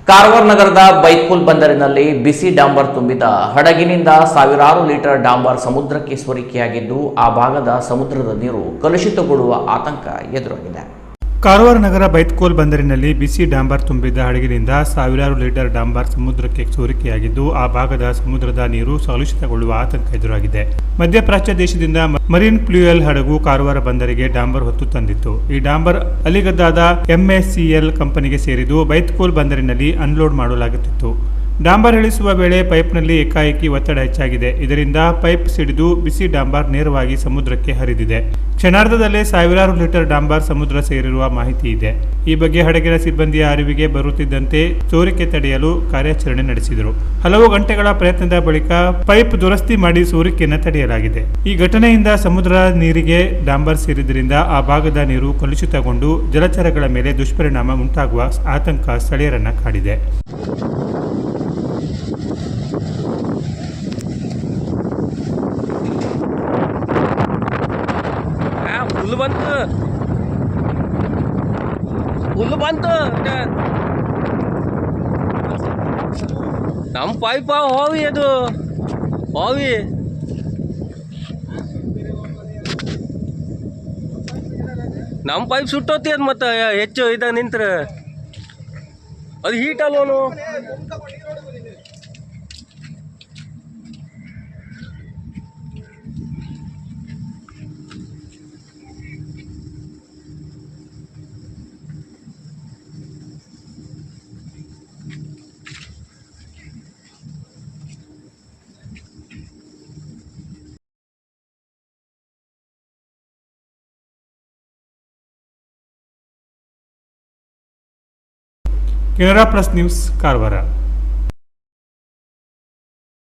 ಕಾರವಾರ ನಗರದ ಬೈತ್ಕುಲ್ ಬಂದರಿನಲ್ಲಿ ಬಿಸಿ ಡಾಂಬರ್ ತುಂಬಿದ ಹಡಗಿನಿಂದ ಸಾವಿರಾರು ಲೀಟರ್ ಡಾಂಬರ್ ಸಮುದ್ರಕ್ಕೆ ಸೋರಿಕೆಯಾಗಿದ್ದು ಆ ಭಾಗದ ಸಮುದ್ರದ ನೀರು ಕಲುಷಿತಗೊಳ್ಳುವ ಆತಂಕ ಎದುರಾಗಿದೆ. ಕಾರವಾರ ನಗರ ಬೈತ್ಕುಲ್ ಬಂದರಿನಲ್ಲಿ ಬಿಸಿ ಡಾಂಬರ್ ತುಂಬಿದ್ದ ಹಡಗಿನಿಂದ ಸಾವಿರಾರು ಲೀಟರ್ ಡಾಂಬರ್ ಸಮುದ್ರಕ್ಕೆ ಸೋರಿಕೆಯಾಗಿದ್ದು ಆ ಭಾಗದ ಸಮುದ್ರದ ನೀರು ಕಲುಷಿತಗೊಳ್ಳುವ ಆತಂಕ ಎದುರಾಗಿದೆ. ಮಧ್ಯಪ್ರಾಚ್ಯ ದೇಶದಿಂದ ಮರೀನ್ ಫ್ಯೂಯಲ್ ಹಡಗು ಕಾರವಾರ ಬಂದರಿಗೆ ಡಾಂಬರ್ ಹೊತ್ತು ತಂದಿತ್ತು. ಈ ಡಾಂಬರ್ ಅಲಿಗದ್ದಾದ MACL ಕಂಪನಿಗೆ ಸೇರಿದ್ದು ಬೈತ್ಕುಲ್ ಬಂದರಿನಲ್ಲಿ ಅನ್ಲೋಡ್ ಮಾಡಲಾಗುತ್ತಿತ್ತು. ಡಾಂಬರ್ ಇಳಿಸುವ ವೇಳೆ ಪೈಪ್ನಲ್ಲಿ ಏಕಾಏಕಿ ಒತ್ತಡ ಹೆಚ್ಚಾಗಿದೆ. ಇದರಿಂದ ಪೈಪ್ ಸಿಡಿದು ಬಿಸಿ ಡಾಂಬರ್ ನೇರವಾಗಿ ಸಮುದ್ರಕ್ಕೆ ಹರಿದಿದೆ. ಕ್ಷಣಾರ್ಧದಲ್ಲೇ ಸಾವಿರಾರು ಲೀಟರ್ ಡಾಂಬರ್ ಸಮುದ್ರ ಸೇರಿರುವ ಮಾಹಿತಿ ಇದೆ. ಈ ಬಗ್ಗೆ ಹಡಗಿನ ಸಿಬ್ಬಂದಿಯ ಅರಿವಿಗೆ ಬರುತ್ತಿದ್ದಂತೆ ಸೋರಿಕೆ ತಡೆಯಲು ಕಾರ್ಯಾಚರಣೆ ನಡೆಸಿದರು. ಹಲವು ಗಂಟೆಗಳ ಪ್ರಯತ್ನದ ಬಳಿಕ ಪೈಪ್ ದುರಸ್ತಿ ಮಾಡಿ ಸೋರಿಕೆಯನ್ನು ತಡೆಯಲಾಗಿದೆ. ಈ ಘಟನೆಯಿಂದ ಸಮುದ್ರ ನೀರಿಗೆ ಡಾಂಬರ್ ಸೇರಿದ್ರಿಂದ ಆ ಭಾಗದ ನೀರು ಕಲುಷಿತಗೊಂಡು ಜಲಚರಗಳ ಮೇಲೆ ದುಷ್ಪರಿಣಾಮ ಉಂಟಾಗುವ ಆತಂಕ ಸ್ಥಳೀಯರನ್ನ ಕಾಡಿದೆ. ಹುಲ್ಲು ಬಂತು ನಮ್ಮ ಪೈಪ ಹೋವಿ ಅದು ಹೋವಿ ನಮ್ಮ ಪೈಪ್ ಸುಟ್ಟೋತಿ ಅದು ಮತ್ತೆ ಹೆಚ್ಚು ಇದ ನಿಂತ್ರೆ ಅದು ಹೀಟ್ ಅಲ್ವನು. Canara plus news Karwar.